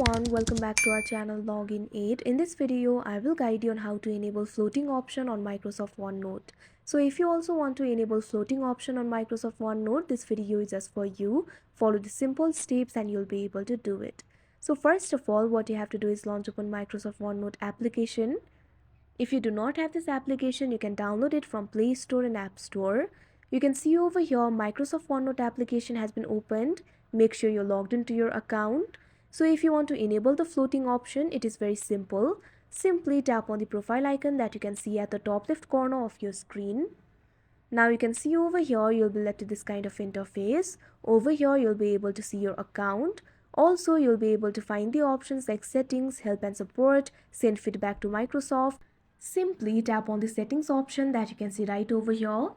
everyone, welcome back to our channel Login 8. In this video, I will guide you on how to enable floating option on Microsoft OneNote. So if you also want to enable floating option on Microsoft OneNote, this video is just for you. Follow the simple steps and you'll be able to do it. So first of all, what you have to do is launch open Microsoft OneNote application. If you do not have this application, you can download it from Play Store and App Store. You can see over here Microsoft OneNote application has been opened. Make sure you're logged into your account. So if you want to enable the floating option, it is very simple. Simply tap on the profile icon that you can see at the top left corner of your screen. Now you can see over here you'll be led to this kind of interface. Over here you'll be able to see your account. Also you'll be able to find the options like settings, help and support, send feedback to Microsoft. Simply tap on the settings option that you can see right over here.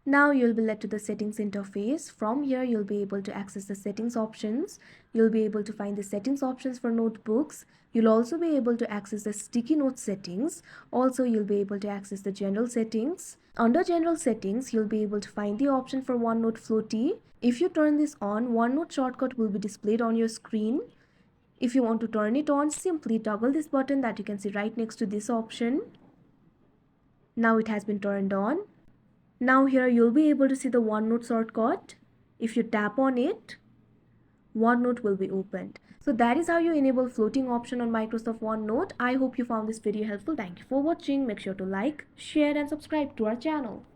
Now you'll be led to the settings interface. From here you'll be able to access the settings options. You'll be able to find the settings options for notebooks. You'll also be able to access the sticky note settings. Also you'll be able to access the general settings. Under general settings you'll be able to find the option for OneNote Floaty. If you turn this on, OneNote shortcut will be displayed on your screen. If you want to turn it on, simply toggle this button that you can see right next to this option. Now it has been turned on. Now here you'll be able to see the OneNote shortcut. If you tap on it, OneNote will be opened. So that is how you enable floating option on Microsoft OneNote. I hope you found this video helpful. Thank you for watching. Make sure to like, share and subscribe to our channel.